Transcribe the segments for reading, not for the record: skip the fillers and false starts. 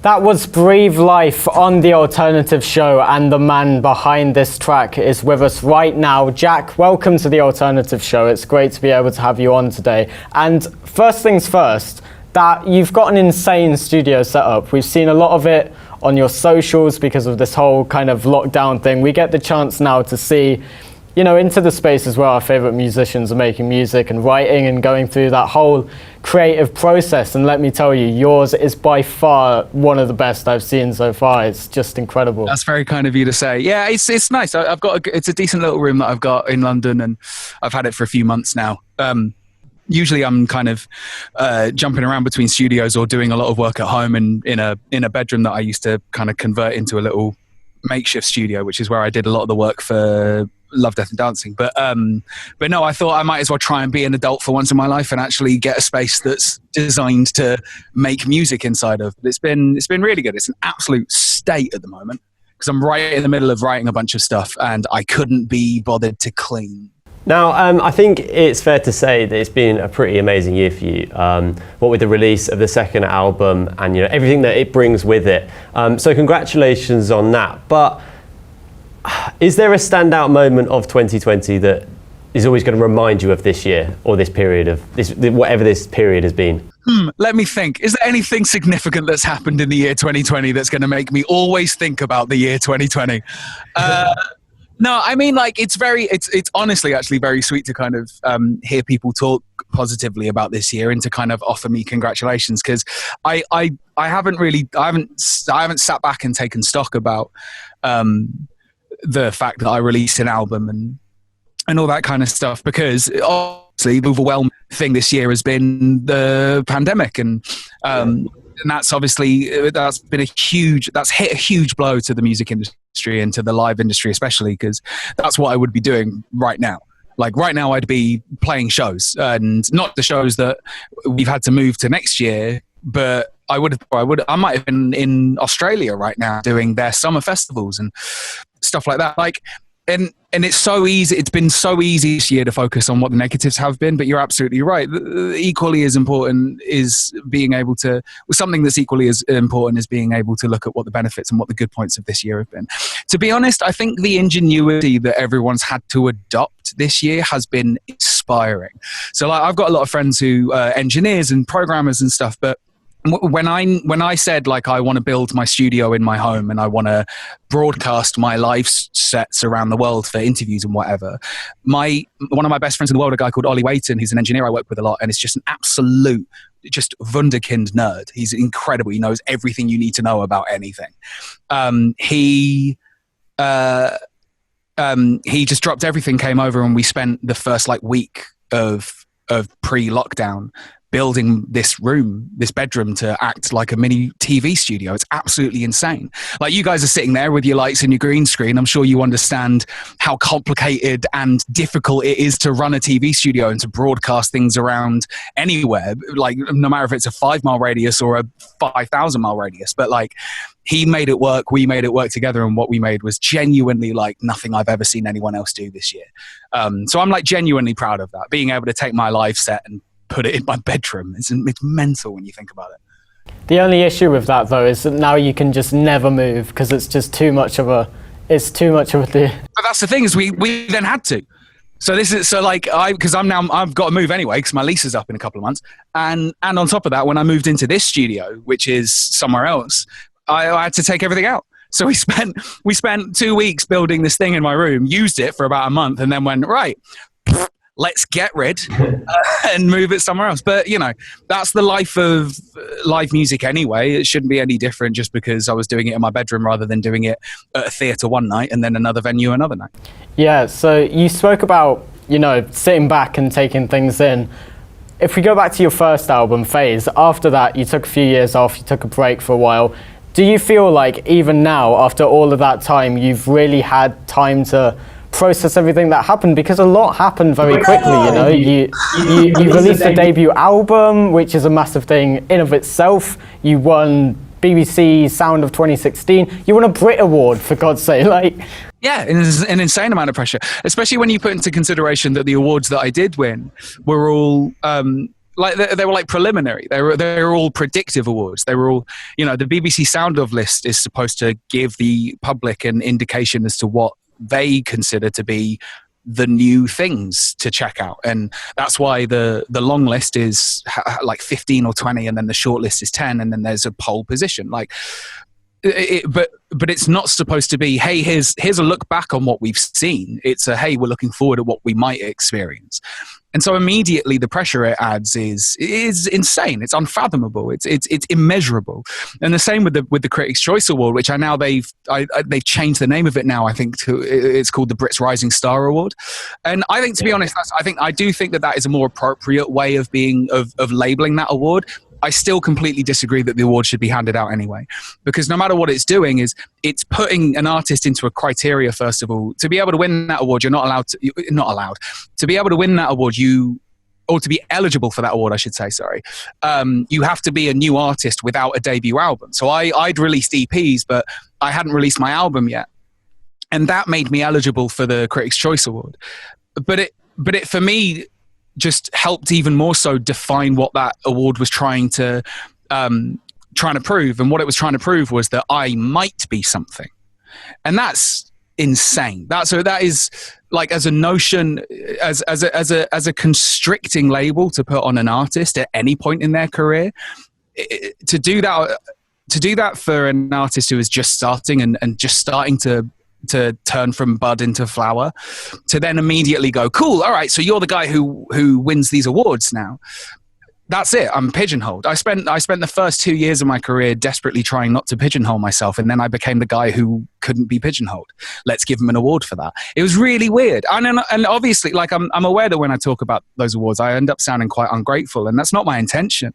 That was Breathe Life on The Alternative Show, and the man behind this track is with us right now. Jack, welcome to The Alternative Show. It's great to be able to have you on today. And first things first, that you've got an insane studio setup. We've seen a lot of it on your socials because of this whole kind of lockdown thing. We get the chance now to see, you know, into the spaces where our favorite musicians are making music and writing and going through that whole creative process. And let me tell you, yours is by far one of the best I've seen so far. It's just incredible. That's very kind of you to say. Yeah, it's nice. I've got it's a decent little room that I've got in London, and I've had it for a few months now. Usually I'm kind of jumping around between studios or doing a lot of work at home and in a bedroom that I used to kind of convert into a little makeshift studio, which is where I did a lot of the work for Love, Death and Dancing. But no, I thought I might as well try and be an adult for once in my life and actually get a space that's designed to make music inside of. But it's been really good. It's an absolute state at the moment because I'm right in the middle of writing a bunch of stuff and I couldn't be bothered to clean. Now, I think it's fair to say that it's been a pretty amazing year for you. What with the release of the second album and everything that it brings with it. So congratulations on that. But is there a standout moment of 2020 that is always going to remind you of this year or this period of whatever this period has been? Let me think. Is there anything significant that's happened in the year 2020 that's going to make me always think about the year 2020? No, I mean, like, it's honestly actually very sweet to kind of hear people talk positively about this year and to kind of offer me congratulations, because I haven't sat back and taken stock about the fact that I released an album and all that kind of stuff, because obviously the overwhelming thing this year has been the pandemic, and that's obviously that's hit a huge blow to the music industry and to the live industry especially, because that's what I would be doing right now. Like right now I'd be playing shows, and not the shows that we've had to move to next year, but I might have been in Australia right now doing their summer festivals and stuff like that. Like, and it's so easy. It's been so easy this year to focus on what the negatives have been, but you're absolutely right. Equally as important is being able to, something that's equally as important is being able to look at what the benefits and what the good points of this year have been. To be honest, I think the ingenuity that everyone's had to adopt this year has been inspiring. So like, I've got a lot of friends who are engineers and programmers and stuff, but when I said, like, I want to build my studio in my home and I want to broadcast my live sets around the world for interviews and whatever, one of my best friends in the world, a guy called Ollie Waiton, he's an engineer I work with a lot, and it's just an absolute just wunderkind nerd. He's incredible. He knows everything you need to know about anything. He just dropped everything, came over, and we spent the first week of pre-lockdown building this bedroom to act like a mini TV studio. It's absolutely insane. Like, you guys are sitting there with your lights and your green screen. I'm sure you understand how complicated and difficult it is to run a TV studio and to broadcast things around anywhere. Like, no matter if it's a 5-mile radius or a 5,000-mile radius. But like, he made it work. We made it work together. And what we made was genuinely like nothing I've ever seen anyone else do this year. So I'm like genuinely proud of that. Being able to take my live set and put it in my bedroom. It's mental when you think about it. The only issue with that, though, is that now you can just never move because it's just too much of a thing. But that's the thing, is we then had to. So I've got to move anyway because my lease is up in a couple of months. And on top of that, when I moved into this studio, which is somewhere else, I had to take everything out. So we spent 2 weeks building this thing in my room, used it for about a month, and then went, right, let's get rid and move it somewhere else. But, that's the life of live music anyway. It shouldn't be any different just because I was doing it in my bedroom rather than doing it at a theatre one night and then another venue another night. Yeah, so you spoke about, sitting back and taking things in. If we go back to your first album, Phase, after that you took a few years off, you took a break for a while. Do you feel like even now, after all of that time, you've really had time to process everything that happened? Because a lot happened very quickly, you released a debut album, which is a massive thing in of itself. You won BBC Sound of 2016. You won a Brit Award, for God's sake. Yeah, it's an insane amount of pressure, especially when you put into consideration that the awards that I did win were all like they were like preliminary. They were all predictive awards. They were all, you know, the BBC Sound of list is supposed to give the public an indication as to what they consider to be the new things to check out, and that's why the long list is like 15 or 20, and then the short list is 10, and then there's a pole position. Like, but it's not supposed to be, hey, here's a look back on what we've seen. It's a, hey, we're looking forward to what we might experience. And so immediately the pressure it adds is insane. It's unfathomable. It's immeasurable. And the same with the Critics' Choice Award, which they've changed the name of it now. I think it's called the Brits Rising Star Award. And I think, to be honest, I do think that is a more appropriate way of labeling that award. I still completely disagree that the award should be handed out anyway, because no matter what it's doing, it's putting an artist into a criteria. First of all, to be able to win that award, you're not allowed to be able to win that award. Or to be eligible for that award, I should say. Sorry, you have to be a new artist without a debut album. So I'd released EPs, but I hadn't released my album yet, and that made me eligible for the Critics' Choice Award. But it for me just helped even more so define what that award was trying to prove. And what it was trying to prove was that I might be something. And that's insane. That is like, as a notion, as a constricting label to put on an artist at any point in their career, to do that for an artist who is just starting and just starting to turn from bud into flower, to then immediately go, cool, all right, so you're the guy who wins these awards now. That's it. I'm pigeonholed. I spent the first 2 years of my career desperately trying not to pigeonhole myself, and then I became the guy who couldn't be pigeonholed. Let's give him an award for that. It was really weird. And obviously, like, I'm aware that when I talk about those awards, I end up sounding quite ungrateful, and that's not my intention,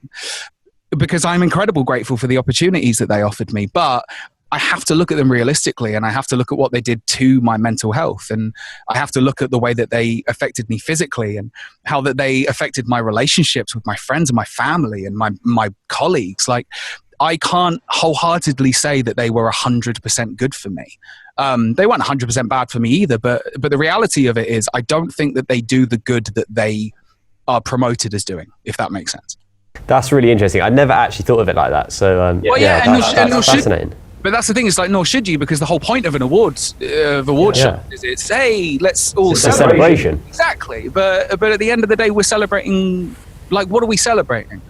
because I'm incredibly grateful for the opportunities that they offered me. But I have to look at them realistically, and I have to look at what they did to my mental health, and I have to look at the way that they affected me physically, and how that they affected my relationships with my friends and my family and my colleagues. Like, I can't wholeheartedly say that they were 100% good for me. They weren't 100% bad for me either, but the reality of it is I don't think that they do the good that they are promoted as doing, if that makes sense. That's really interesting. I never actually thought of it like that. So that's fascinating. But that's the thing, it's like, nor should you, because the whole point of an award show is it's, hey, let's all celebrate. It's a celebration. Exactly. But at the end of the day, we're celebrating, like, what are we celebrating?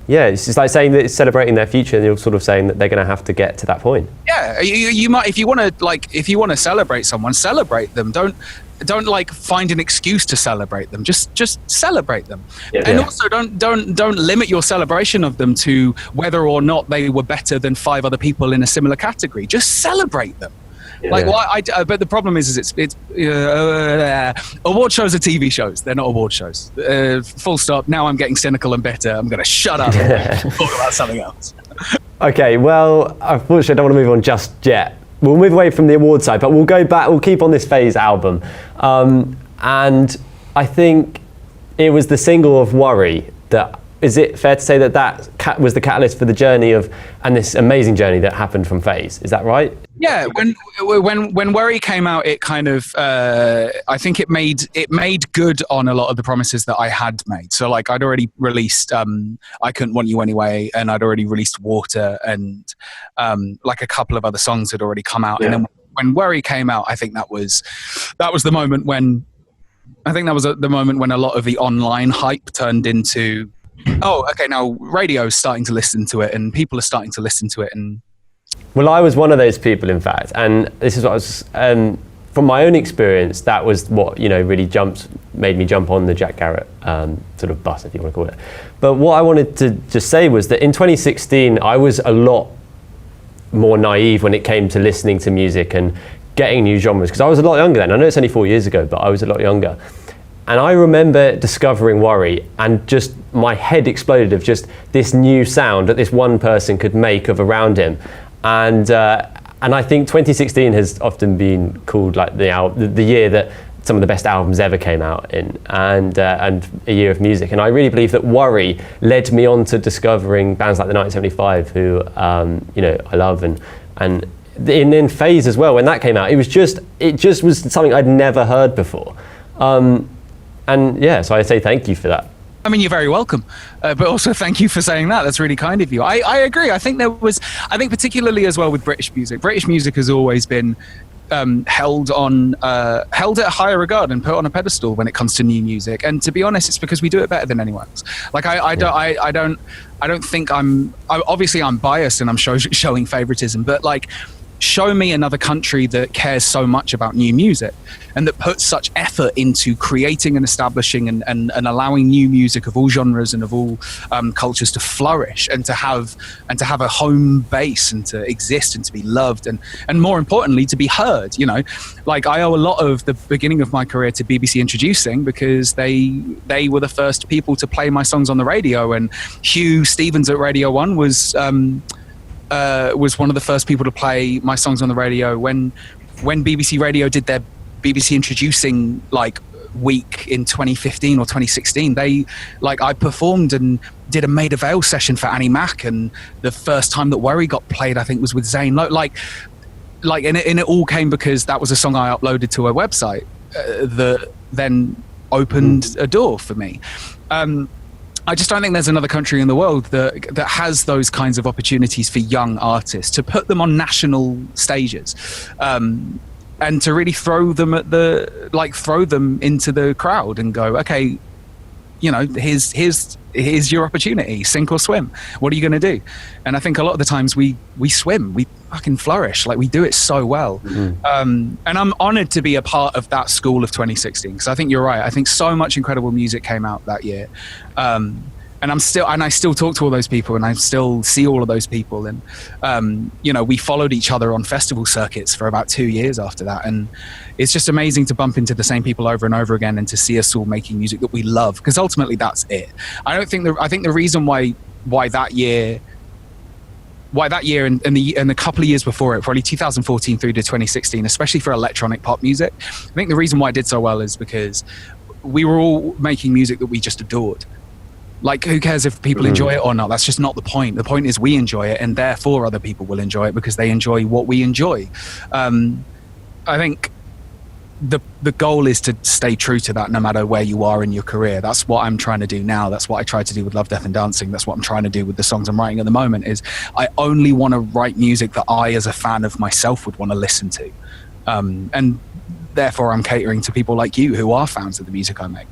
Yeah, it's just like saying that it's celebrating their future, and you're sort of saying that they're going to have to get to that point. Yeah, you might, if you want to celebrate someone, celebrate them. Don't like find an excuse to celebrate them. Just celebrate them. And also don't limit your celebration of them to whether or not they were better than 5 other people in a similar category. Just celebrate them. But the problem is it's award shows are TV shows. They're not award shows. Full stop. Now I'm getting cynical and bitter. I'm going to shut up and talk about something else. Okay, well, unfortunately, I don't want to move on just yet. We'll move away from the award side, but we'll go back. We'll keep on this Phase album. And I think it was the single of Worry that, is it fair to say that was the catalyst for the journey and this amazing journey that happened from Phase? Is that right? Yeah, when Worry came out, it kind of, I think it made good on a lot of the promises that I had made. So, like, I'd already released I Couldn't Want You Anyway, and I'd already released Water, and like a couple of other songs had already come out. Yeah. And then when Worry came out, I think that was the moment when a lot of the online hype turned into, oh, okay, now radio's starting to listen to it, and people are starting to listen to it. And well, I was one of those people, in fact, and this is what I was, from my own experience, that was what, really made me jump on the Jack Garratt sort of bus, if you want to call it. But what I wanted to just say was that in 2016, I was a lot more naive when it came to listening to music and getting new genres, because I was a lot younger then. I know it's only 4 years ago, but I was a lot younger. And I remember discovering Worry, and just my head exploded of just this new sound that this one person could make of around him. And I think 2016 has often been called like the year that some of the best albums ever came out in, and a year of music. And I really believe that Worry led me on to discovering bands like the 1975, who I love, and in Phase as well. When that came out, it just was something I'd never heard before. So I say thank you for that. I mean, you're very welcome, but also thank you for saying that. That's really kind of you. I agree. I think particularly as well with British music has always been held at a higher regard and put on a pedestal when it comes to new music. And to be honest, it's because we do it better than anyone else. Like I don't think obviously I'm biased and I'm showing favoritism, but like, show me another country that cares so much about new music and that puts such effort into creating and establishing and allowing new music of all genres and of all cultures to flourish and to have a home base and to exist and to be loved and more importantly to be heard. You know, like I owe a lot of the beginning of my career to BBC Introducing, because they were the first people to play my songs on the radio, and Hugh Stevens at Radio 1 was one of the first people to play my songs on the radio when BBC Radio did their BBC Introducing like week in 2015 or 2016. I performed and did a Maida Vale session for Annie Mac, and the first time that Worry got played I think was with Zayn Lowe. And it all came because that was a song I uploaded to a website that then opened a door for me. I just don't think there's another country in the world that has those kinds of opportunities for young artists to put them on national stages, and to really throw them into the crowd and go, okay, you know, here's your opportunity, sink or swim. What are you going to do? And I think a lot of the times we swim, we fucking flourish, like we do it so well. And I'm honored to be a part of that school of 2016, because I think you're right. I think so much incredible music came out that year. And I still talk to all those people, and I still see all of those people. And, you know, we followed each other on festival circuits for about 2 years after that. And it's just amazing to bump into the same people over and over again and to see us all making music that we love, because ultimately that's it. I think the reason why that year and the couple of years before it, probably 2014 through to 2016, especially for electronic pop music, I think the reason why I did so well is because we were all making music that we just adored. Like, who cares if people enjoy it or not? That's just not the point. The point is we enjoy it, and therefore other people will enjoy it because they enjoy what we enjoy. I think the goal is to stay true to that no matter where you are in your career. That's what I'm trying to do now. That's what I tried to do with Love, Death and Dancing. That's what I'm trying to do with the songs I'm writing at the moment. Is I only want to write music that I, as a fan of myself, would want to listen to. And therefore I'm catering to people like you who are fans of the music I make.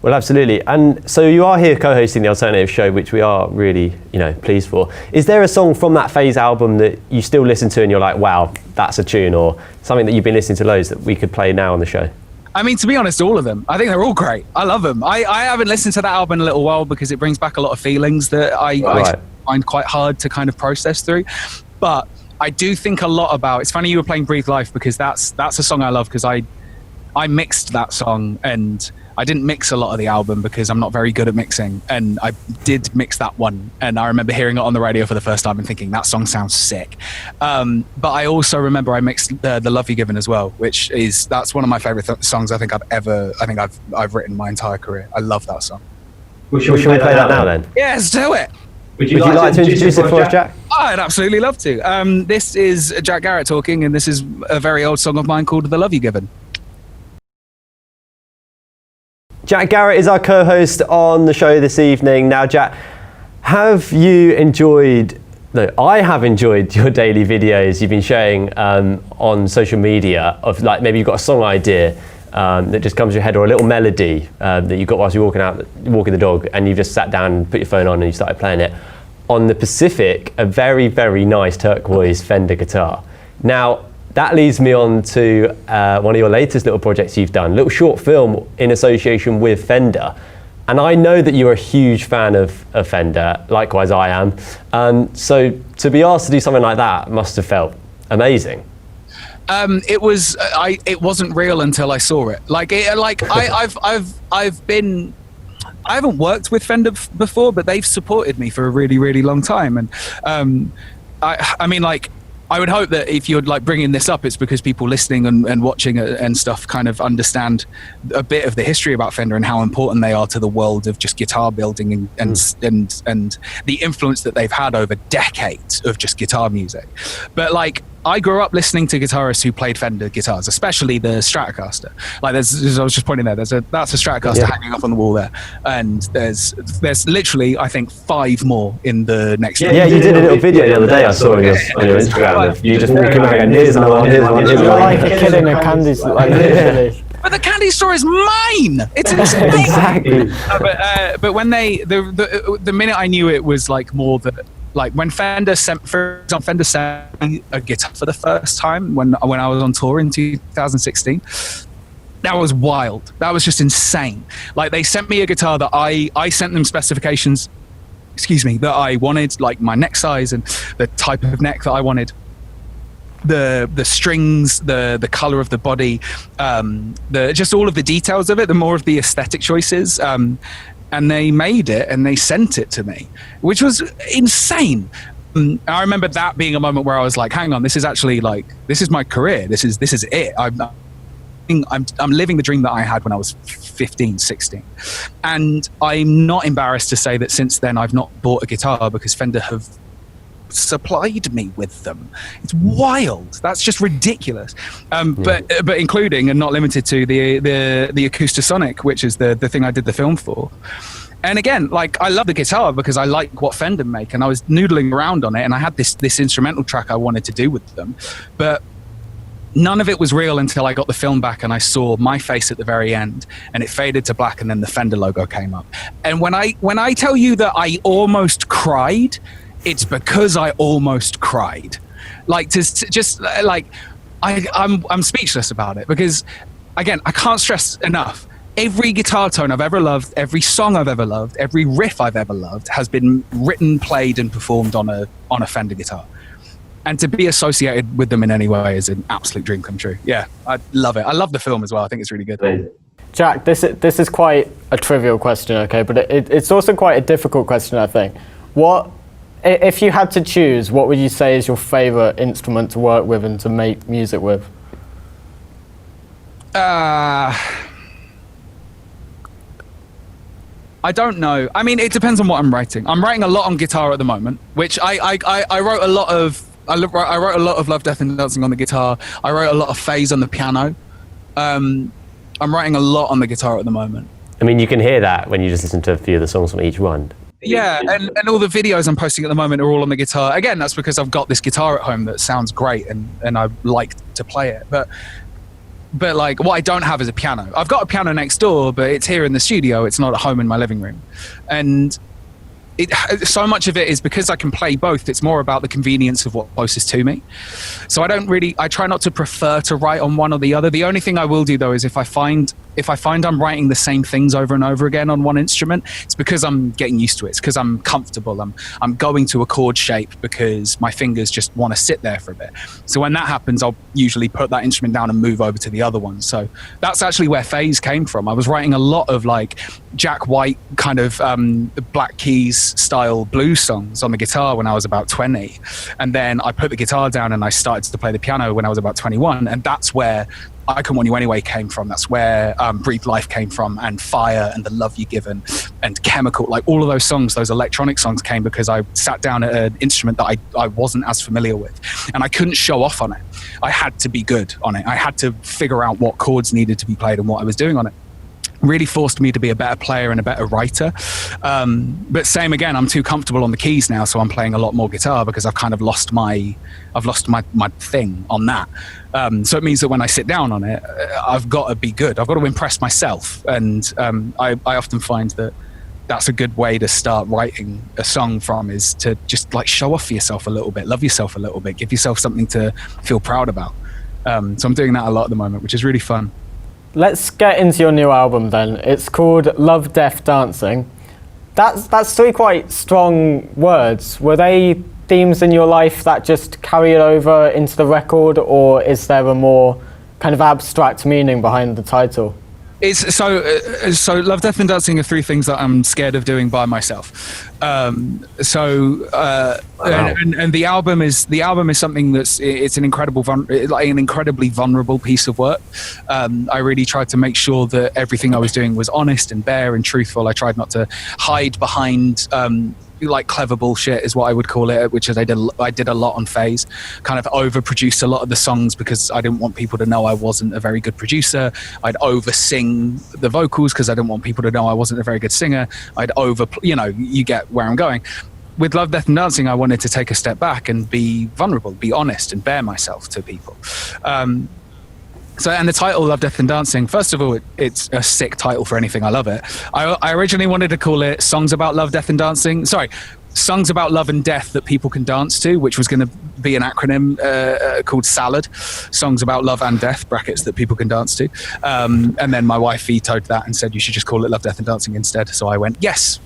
Well, absolutely. And so you are here co-hosting the Alternative Show, which we are really, pleased for. Is there a song from that Phase album that you still listen to and you're like, wow, that's a tune, or something that you've been listening to loads that we could play now on the show? I mean, to be honest, all of them. I think they're all great. I love them. I haven't listened to that album in a little while because it brings back a lot of feelings that I find quite hard to kind of process through. But I do think a lot about, it's funny you were playing Breathe Life, because that's a song I love, because I mixed that song, and I didn't mix a lot of the album because I'm not very good at mixing, and I did mix that one, and I remember hearing it on the radio for the first time and thinking that song sounds sick. But I also remember I mixed the Love You Given as well, that's one of my favorite songs I've written my entire career. I love that song. Well, should we play that now then? Yeah, let's do it. Would you like to introduce it for us, Jack? I'd absolutely love to. This is Jack Garratt talking, and this is a very old song of mine called The Love You Given. Jack Garratt is our co-host on the show this evening. Now, Jack, I have enjoyed your daily videos you've been sharing on social media of, like, maybe you've got a song idea that just comes to your head, or a little melody that you got whilst you're walking the dog, and you've just sat down and put your phone on and you started playing it. On the Pacific, a very, very nice turquoise Fender guitar. Now, that leads me on to one of your latest little projects you've done, a little short film in association with Fender. And I know that you're a huge fan of Fender, likewise I am. So to be asked to do something like that must have felt amazing. It wasn't real until I saw it. I haven't worked with Fender before, but they've supported me for a really, really long time. And I would hope that if you're like bringing this up, it's because people listening and watching and stuff kind of understand a bit of the history about Fender and how important they are to the world of just guitar building and the influence that they've had over decades of just guitar music. But like, I grew up listening to guitarists who played Fender guitars, especially the Stratocaster. Like, as I was just pointing there, that's a Stratocaster hanging up on the wall there, and there's literally, I think, 5 more in the next room. Yeah, you did a little video the other day I saw on your Instagram. You just walking around and here's another one, here's one, here's You're one. like a kid in a candy store, like literally. But the candy store is mine. It's insane. Exactly. But when the minute I knew it was like more that. Like when Fender sent me a guitar for the first time when I was on tour in 2016, that was wild. That was just insane. Like they sent me a guitar that I sent them specifications, that I wanted, like my neck size and the type of neck that I wanted, the strings, the color of the body, just all of the details of it, the more of the aesthetic choices. And they made it and they sent it to me, which was insane. I remember that being a moment where I was like, hang on, this is actually like, this is my career. This is it. I'm living the dream that I had when I was 15, 16. And I'm not embarrassed to say that since then I've not bought a guitar because Fender have supplied me with them. It's wild. That's just ridiculous. But including and not limited to the Acoustasonic, which is the thing I did the film for. And again, like I love the guitar because I like what Fender make, and I was noodling around on it, and I had this instrumental track I wanted to do with them, but none of it was real until I got the film back and I saw my face at the very end, and it faded to black, and then the Fender logo came up. And when I tell you that I almost cried, it's because I almost cried. Like I'm speechless about it because, again, I can't stress enough. Every guitar tone I've ever loved, every song I've ever loved, every riff I've ever loved has been written, played, and performed on a Fender guitar. And to be associated with them in any way is an absolute dream come true. Yeah, I love it. I love the film as well. I think it's really good. Jack, this is quite a trivial question, okay, but it's also quite a difficult question, I think. If you had to choose, what would you say is your favourite instrument to work with and to make music with? I don't know. I mean, it depends on what I'm writing. I'm writing a lot on guitar at the moment, which I wrote a lot of. I wrote a lot of Love, Death and Dancing on the guitar. I wrote a lot of Phase on the piano. I'm writing a lot on the guitar at the moment. I mean, you can hear that when you just listen to a few of the songs from each one. Yeah, and all the videos I'm posting at the moment are all on the guitar. Again, that's because I've got this guitar at home that sounds great and I like to play it. But like what I don't have is a piano. I've got a piano next door, but it's here in the studio. It's not at home in my living room. And so much of it is because I can play both. It's more about the convenience of what's closest to me. So I try not to prefer to write on one or the other. The only thing I will do though is if I find I'm writing the same things over and over again on one instrument, it's because I'm getting used to it. It's because I'm comfortable. I'm going to a chord shape because my fingers just want to sit there for a bit. So when that happens, I'll usually put that instrument down and move over to the other one. So that's actually where Phase came from. I was writing a lot of like Jack White kind of Black Keys style blues songs on the guitar when I was about 20. And then I put the guitar down and I started to play the piano when I was about 21. And that's where I Can Want You Anyway came from. That's where Breathe Life came from, and Fire and The Love You Given and Chemical. Like all of those songs, those electronic songs came because I sat down at an instrument that I wasn't as familiar with, and I couldn't show off on it. I had to be good on it. I had to figure out what chords needed to be played and what I was doing on it. Really forced me to be a better player and a better writer. But same again, I'm too comfortable on the keys now, so I'm playing a lot more guitar because I've kind of lost my thing on that. So it means that when I sit down on it, I've got to be good. I've got to impress myself. And I often find that that's a good way to start writing a song from, is to just like show off for yourself a little bit, love yourself a little bit, give yourself something to feel proud about. So I'm doing that a lot at the moment, which is really fun. Let's get into your new album then. It's called Love, Death, Dancing. That's 3 quite strong words. Were they themes in your life that just carry it over into the record, or is there a more kind of abstract meaning behind the title? It's so Love, Death and Dancing are three things that I'm scared of doing by myself. And the album is something it's an incredibly vulnerable piece of work. I really tried to make sure that everything I was doing was honest and bare and truthful. I tried not to hide behind like clever bullshit is what I would call it, which is I did a lot on Phase, kind of overproduced a lot of the songs because I didn't want people to know I wasn't a very good producer. I'd over sing the vocals because I didn't want people to know I wasn't a very good singer. I'd you get where I'm going. With Love, Death and Dancing, I wanted to take a step back and be vulnerable, be honest, and bare myself to people. And the title, Love, Death and Dancing, first of all, it's a sick title for anything. I love it. I originally wanted to call it Songs About Love, Death and Dancing. Sorry, Songs About Love and Death That People Can Dance To, which was going to be an acronym called SALAD. Songs About Love and Death, brackets, that people can dance to. And then my wife vetoed that and said, you should just call it Love, Death and Dancing instead. So I went, yes.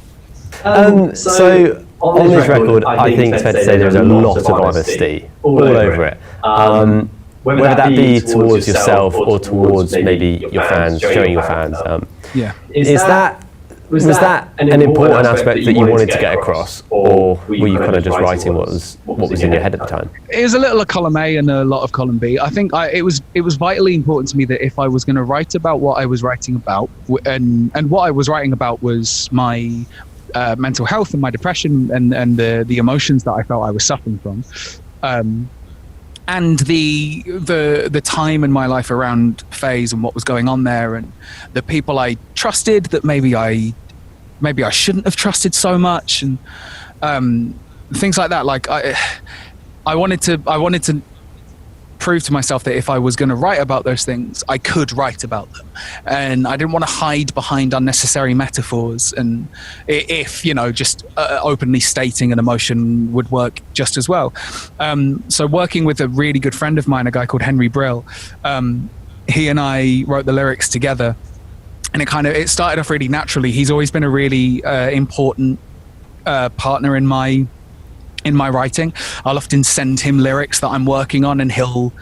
So on this record, I think it's fair to say there's a lot of honesty all over it. Whether that be towards yourself or towards maybe your fans, showing your fans. Was that an important aspect that you wanted to get across, or were you kind of just writing what was in your head at the time? It was a little of column A and a lot of column B. I think it was vitally important to me that if I was going to write about what I was writing about, and what I was writing about was my mental health and my depression and the emotions that I felt I was suffering from. And the time in my life around Phase and what was going on there, and the people I trusted that maybe I shouldn't have trusted so much, and things like that. Like I wanted to prove to myself that if I was going to write about those things, I could write about them, and I didn't want to hide behind unnecessary metaphors. And if just openly stating an emotion would work just as well. So working with a really good friend of mine, a guy called Henry Brill, he and I wrote the lyrics together, and it started off really naturally. He's always been a really important partner in my writing. I'll often send him lyrics that I'm working on, and he'll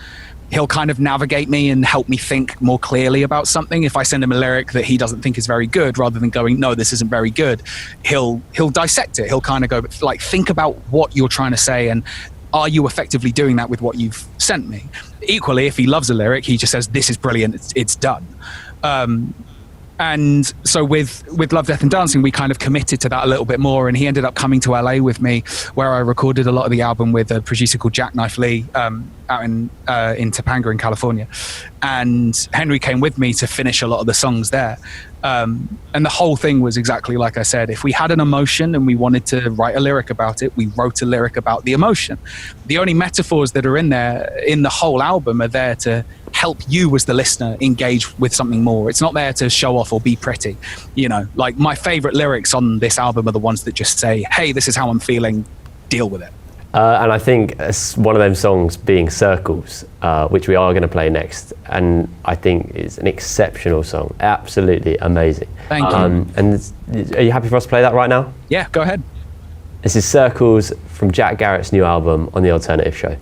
kind of navigate me and help me think more clearly about something. If I send him a lyric that he doesn't think is very good, rather than going, no, this isn't very good, he'll dissect it. He'll kind of go, like, think about what you're trying to say, and are you effectively doing that with what you've sent me? Equally, if he loves a lyric, he just says, this is brilliant, it's done. And so with Love, Death and Dancing, we kind of committed to that a little bit more, and he ended up coming to LA with me, where I recorded a lot of the album with a producer called Jackknife Lee out in Topanga in California. And Henry came with me to finish a lot of the songs there. And the whole thing was exactly like I said. If we had an emotion and we wanted to write a lyric about it, we wrote a lyric about the emotion. The only metaphors that are in there in the whole album are there to help you as the listener engage with something more. It's not there to show off or be pretty. Like, my favorite lyrics on this album are the ones that just say, hey, this is how I'm feeling, deal with it. And I think one of them songs being Circles, which we are going to play next, and I think is an exceptional song. Absolutely amazing. Thank you. And are you happy for us to play that right now? Yeah, go ahead. This is Circles from Jack Garratt's new album on The Alternative Show.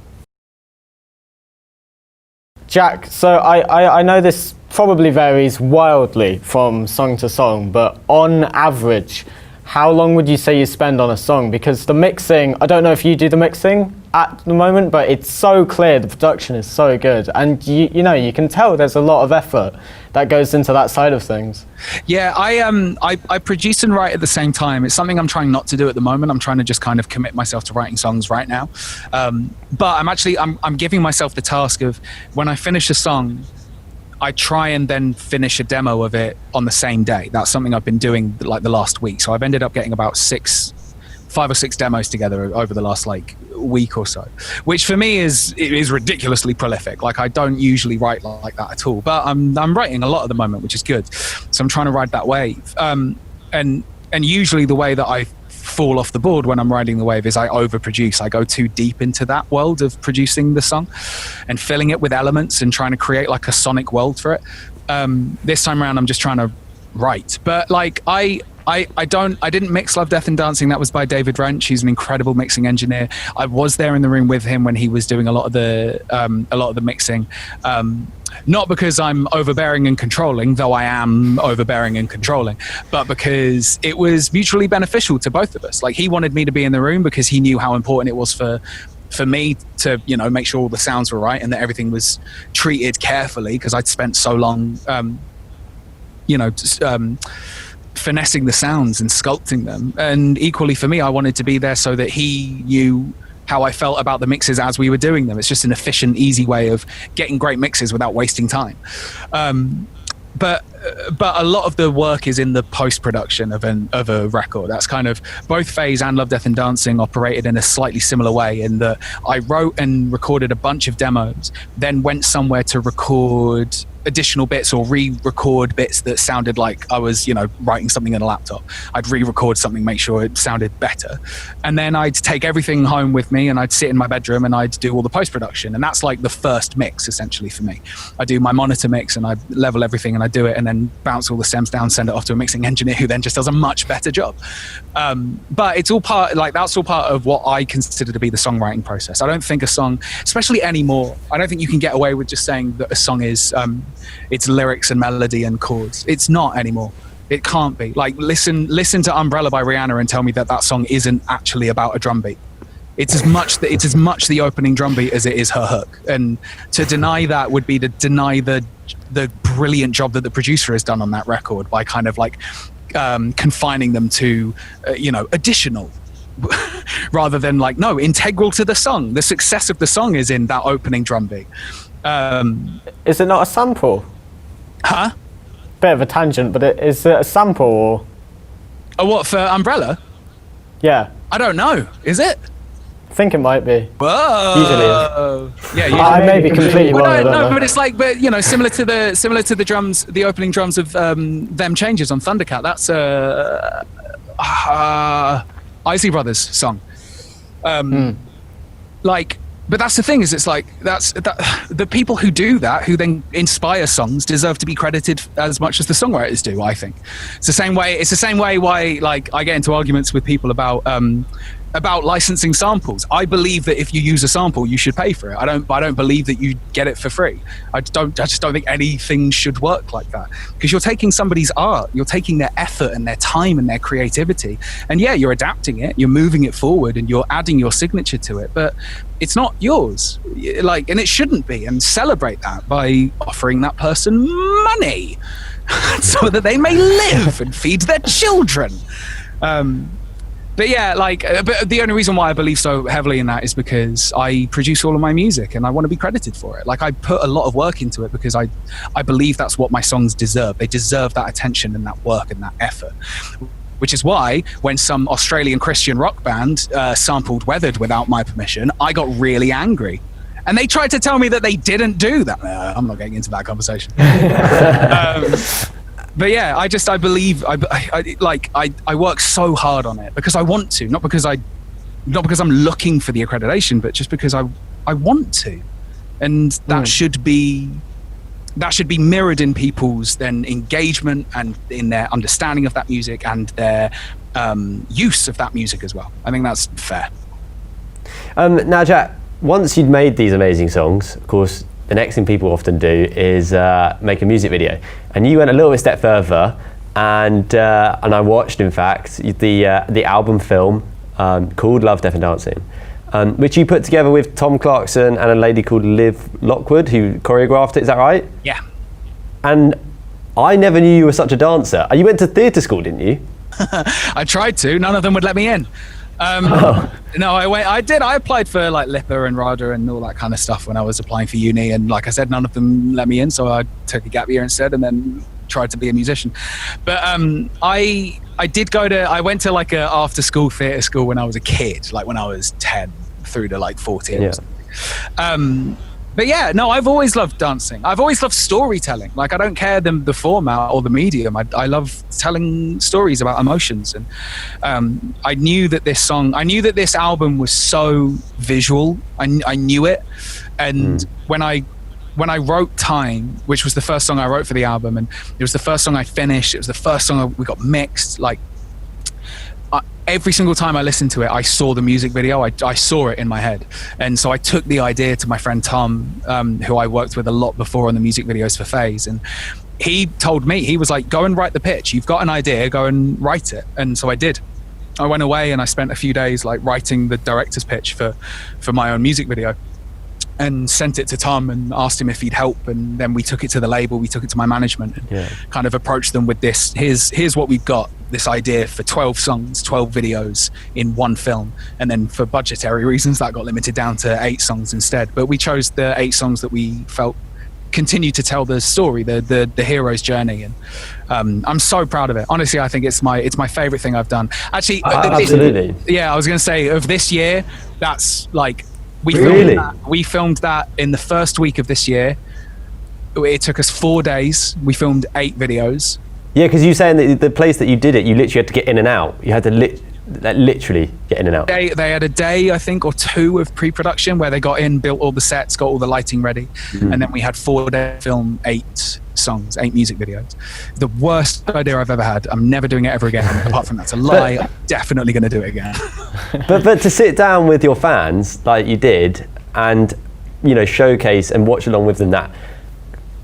Jack, so I know this probably varies wildly from song to song, but on average, how long would you say you spend on a song? Because the mixing, I don't know if you do the mixing at the moment, but it's so clear, the production is so good, and you can tell there's a lot of effort that goes into that side of things. Yeah, I produce and write at the same time. It's something I'm trying not to do at the moment. I'm trying to just kind of commit myself to writing songs right now. But I'm giving myself the task of, when I finish a song, I try and then finish a demo of it on the same day. That's something I've been doing like the last week. So I've ended up getting about 5 or 6 demos together over the last week or so, which for me is ridiculously prolific. Like, I don't usually write like that at all, but I'm writing a lot at the moment, which is good. So I'm trying to ride that wave. And usually the way that I fall off the board when I'm riding the wave is I overproduce. I go too deep into that world of producing the song and filling it with elements and trying to create like a sonic world for it. This time around, I'm just trying to write. But like, I didn't mix Love, Death and Dancing. That was by David Wrench. He's an incredible mixing engineer. I was there in the room with him when he was doing a lot of the mixing. Not because I'm overbearing and controlling, though I am overbearing and controlling, but because it was mutually beneficial to both of us. Like, he wanted me to be in the room because he knew how important it was for me to, you know, make sure all the sounds were right and that everything was treated carefully, because I'd spent so long, finessing the sounds and sculpting them. And equally for me, I wanted to be there so that he knew how I felt about the mixes as we were doing them. It's just an efficient, easy way of getting great mixes without wasting time. But a lot of the work is in the post-production of a record. That's kind of both Phase and Love, Death and Dancing operated in a slightly similar way, in that I wrote and recorded a bunch of demos, then went somewhere to record additional bits or re-record bits that sounded like I was, you know, writing something in a laptop. I'd re-record something, make sure it sounded better. And then I'd take everything home with me and I'd sit in my bedroom and I'd do all the post-production. And that's like the first mix, essentially, for me. I do my monitor mix and I level everything and I do it and then bounce all the stems down, send it off to a mixing engineer who then just does a much better job. But it's all part, like, that's all part of what I consider to be the songwriting process. I don't think a song, especially anymore, I don't think you can get away with just saying that a song is it's lyrics and melody and chords. It's not anymore. It can't be. Like, listen to Umbrella by Rihanna and tell me that song isn't actually about a drum beat. It's as much the opening drum beat as it is her hook. And to deny that would be to deny the brilliant job that the producer has done on that record by kind of like confining them to additional rather than like, no, integral to the song. The success of the song is in that opening drum beat. Is it not a sample? Huh? Bit of a tangent, but is it a sample or? Oh, what, for Umbrella? Yeah. I don't know. Is it? I think it might be. Whoa. Usually. Yeah. Usually. I may be completely wrong. Well, no, but it's like, but you know, similar to the drums, the opening drums of Them Changes on Thundercat. That's Isley Brothers song. Like. But that's the thing, is it's like the people who do that, who then inspire songs, deserve to be credited as much as the songwriters do, I think. It's the same way why, like, I get into arguments with people about licensing samples. I believe that if you use a sample, you should pay for it. I don't believe that you get it for free. I just don't think anything should work like that, because you're taking somebody's art, you're taking their effort and their time and their creativity, and yeah, you're adapting it, you're moving it forward, and you're adding your signature to it, but it's not yours. Like, and it shouldn't be. And celebrate that by offering that person money so that they may live and feed their children. But yeah, but the only reason why I believe so heavily in that is because I produce all of my music and I want to be credited for it. Like, I put a lot of work into it because I believe that's what my songs deserve. They deserve that attention and that work and that effort. Which is why when some Australian Christian rock band sampled Weathered without my permission, I got really angry. And they tried to tell me that they didn't do that. I'm not getting into that conversation. But yeah, I believe I work so hard on it because I want to, not because I'm looking for the accreditation, but just because I want to, and that should be mirrored in people's then engagement and in their understanding of that music and their use of that music as well. I think that's fair. Now, Jack, once you'd made these amazing songs, of course, the next thing people often do is make a music video. And you went a little bit step further, and I watched, in fact, the album film called Love, Death and Dancing, which you put together with Tom Clarkson and a lady called Liv Lockwood, who choreographed it. Is that right? Yeah. And I never knew you were such a dancer. You went to theatre school, didn't you? I tried to. None of them would let me in. No, I did. I applied for like LIPA and RADA and all that kind of stuff when I was applying for uni, and like I said, none of them let me in, so I took a gap year instead and then tried to be a musician. But I went to like a after school theatre school when I was a kid, like when I was 10 through to like 14 or something. But yeah, no, I've always loved dancing. I've always loved storytelling. Like, I don't care the format or the medium. I love telling stories about emotions. And I knew that this album was so visual. I knew it. And when I wrote Time, which was the first song I wrote for the album, and it was the first song I finished, it was the first song we got mixed, like, every single time I listened to it, I saw the music video. I saw it in my head. And so I took the idea to my friend Tom, who I worked with a lot before on the music videos for Phase. And he told me, he was like, go and write the pitch. You've got an idea, go and write it. And so I did. I went away and I spent a few days like writing the director's pitch for my own music video, and sent it to Tom and asked him if he'd help. And then we took it to the label, we took it to my management, and kind of approached them with this, here's what we've got, this idea for 12 songs, 12 videos in one film. And then for budgetary reasons, that got limited down to 8 songs instead. But we chose the 8 songs that we felt continue to tell the story, the hero's journey. And I'm so proud of it. Honestly, I think it's my favorite thing I've done. Actually, absolutely. I was going to say, of this year, that's like, we filmed that in the first week of this year. It took us 4 days. We filmed 8 videos. Yeah, because you saying that the place that you did it, you literally had to get in and out. You had to literally get in and out. They had a day, I think, or 2 of pre-production where they got in, built all the sets, got all the lighting ready, and then we had 4 days to film 8 songs, 8 music videos. The worst idea I've ever had. I'm never doing it ever again. Apart from that's a lie. I'm definitely going to do it again. but to sit down with your fans like you did, and showcase and watch along with them that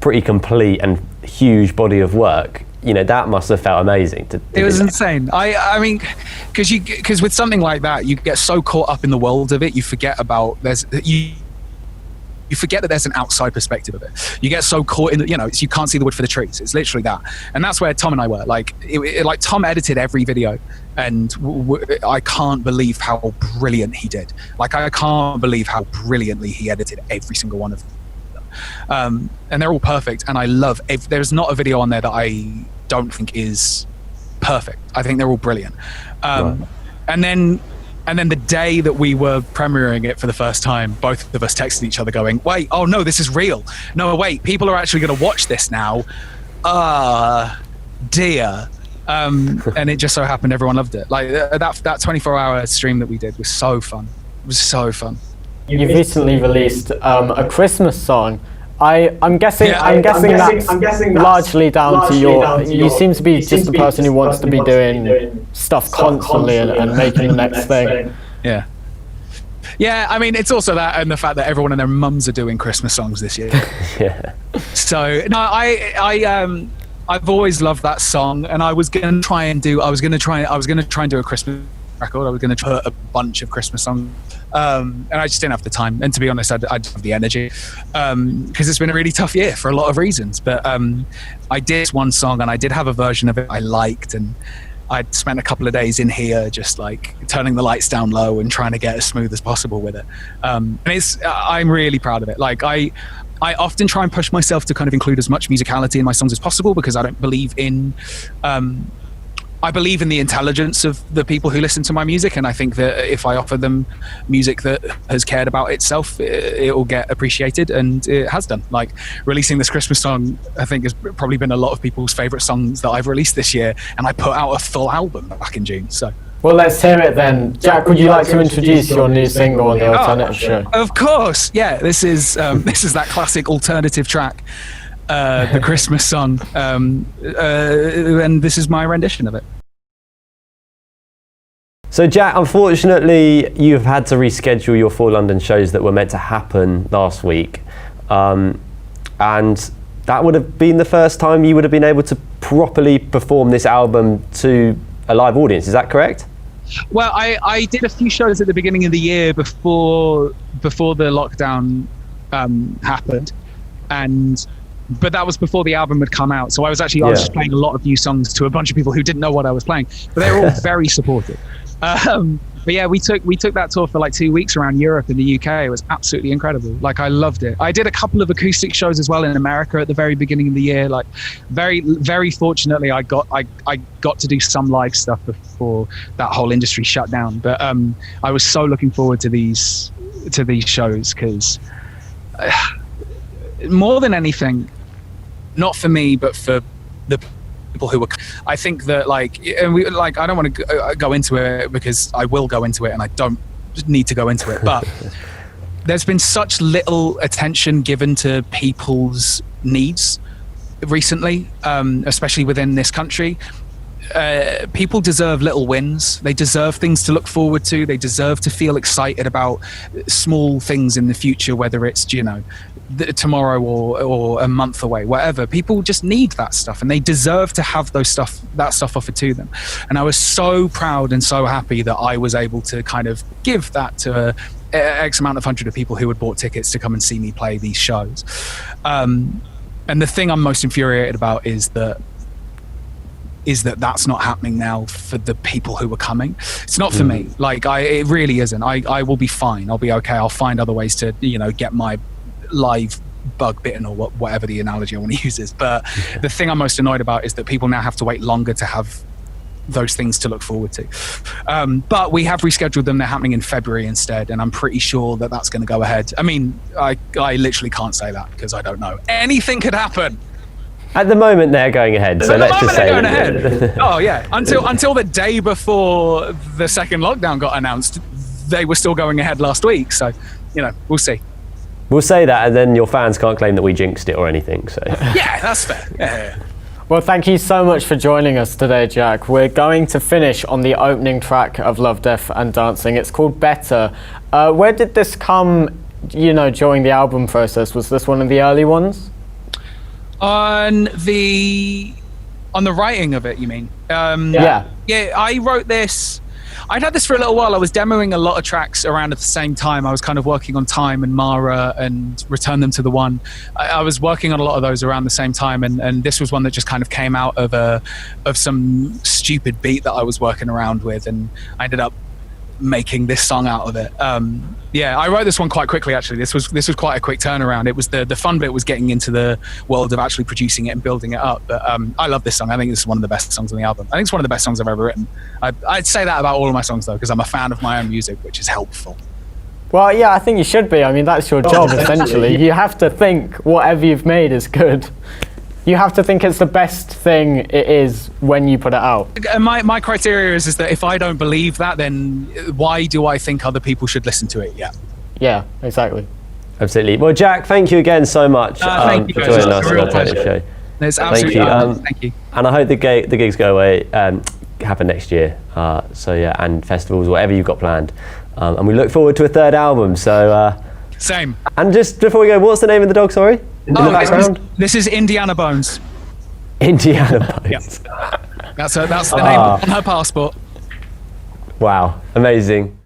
pretty complete and huge body of work. That must have felt amazing. It was insane. I mean, because with something like that, you get so caught up in the world of it, you forget about you forget that there's an outside perspective of it. You get so caught in you can't see the wood for the trees. It's literally that, and that's where Tom and I were. Like, like Tom edited every video, and I can't believe how brilliant he did. Like, I can't believe how brilliantly he edited every single one of them. And they're all perfect, and I love. There's not a video on there that I don't think is perfect. I think they're all brilliant. Right. And then the day that we were premiering it for the first time, both of us texted each other going, wait, oh no, this is real. No, wait, people are actually going to watch this now. Dear. And it just so happened everyone loved it. Like that 24-hour stream that we did was so fun. It was so fun. You've recently released a Christmas song. I'm guessing that's largely down to your. You seem to be just the person who wants to be doing stuff constantly and making the next thing. Yeah. Yeah, I mean, it's also that, and the fact that everyone and their mums are doing Christmas songs this year. Yeah. So no, I've always loved that song, and I was gonna try and do a Christmas record. I was gonna put a bunch of Christmas songs. And I just didn't have the time, and to be honest, I didn't have the energy, because it's been a really tough year for a lot of reasons. But I did one song, and I did have a version of it I liked, and I'd spent a couple of days in here just like turning the lights down low and trying to get as smooth as possible with it. And I'm really proud of it. Like I often try and push myself to kind of include as much musicality in my songs as possible, because I don't believe in I believe in the intelligence of the people who listen to my music, and I think that if I offer them music that has cared about itself, it will get appreciated, and it has done. Like, releasing this Christmas song, I think, has probably been a lot of people's favourite songs that I've released this year, and I put out a full album back in June. So, well, let's hear it then. Jack, would you like to introduce your new single on the Alternative Show? Of course, yeah. This is that classic alternative track. The Christmas song, and this is my rendition of it. So Jack, unfortunately, you've had to reschedule your 4 London shows that were meant to happen last week, and that would have been the first time you would have been able to properly perform this album to a live audience. Is that correct? Well, I did a few shows at the beginning of the year before the lockdown happened, but that was before the album had come out. So I was just playing a lot of new songs to a bunch of people who didn't know what I was playing, but they were all very supportive. But yeah, we took that tour for like 2 weeks around Europe and the UK. It was absolutely incredible. Like, I loved it. I did a couple of acoustic shows as well in America at the very beginning of the year. Like, very, very fortunately, I got to do some live stuff before that whole industry shut down. But I was so looking forward to these shows, because more than anything, not for me, but for the people who were. I think that I don't want to go into it, because I will go into it, and I don't need to go into it. But there's been such little attention given to people's needs recently, especially within this country. people deserve little wins. They deserve things to look forward to. They deserve to feel excited about small things in the future, whether it's, tomorrow or a month away, whatever. People just need that stuff, and they deserve to have that stuff offered to them. And I was so proud and so happy that I was able to kind of give that to X amount of hundred of people who had bought tickets to come and see me play these shows. And the thing I'm most infuriated about is that that's not happening now for the people who are coming. It's not for me. Like, it really isn't. I will be fine. I'll be okay. I'll find other ways to, get my live bug bitten, or whatever the analogy I want to use is. But the thing I'm most annoyed about is that people now have to wait longer to have those things to look forward to. But we have rescheduled them. They're happening in February instead, and I'm pretty sure that that's going to go ahead. I mean, I literally can't say that because I don't know. Anything could happen. At the moment, they're going ahead. So let's just say they're going ahead. Oh yeah, until the day before the second lockdown got announced, they were still going ahead last week. So, we'll see. We'll say that, and then your fans can't claim that we jinxed it or anything. So yeah, that's fair. Yeah. Well, thank you so much for joining us today, Jack. We're going to finish on the opening track of Love, Death and Dancing. It's called Better. Where did this come, during the album process? Was this one of the early ones? On the writing of it, you mean? Yeah, I wrote this. I'd had this for a little while. I was demoing a lot of tracks around at the same time. I was kind of working on Time and Mara and Return Them to the One. I was working on a lot of those around the same time, and this was one that just kind of came out of some stupid beat that I was working around with, and I ended up making this song out of it. I wrote this one quite quickly, actually. This was quite a quick turnaround. It was the fun bit was getting into the world of actually producing it and building it up. But I love this song. I think this is one of the best songs on the album. I think it's one of the best songs I've ever written. I'd say that about all of my songs, though, because I'm a fan of my own music, which is helpful. Well, yeah, I think you should be. I mean, that's your job, essentially. You have to think whatever you've made is good. You have to think it's the best thing it is when you put it out. My criteria is that if I don't believe that, then why do I think other people should listen to it? Yeah, exactly. Absolutely. Well, Jack, thank you again so much for joining us on the Tony Show. It's absolutely thank you. And I hope the gigs go away, happen next year. And festivals, whatever you've got planned. And we look forward to a third album. So same. And just before we go, what's the name of the dog? Sorry. This is Indiana Bones. Indiana Bones. Yeah. That's the name on her passport. Wow, amazing.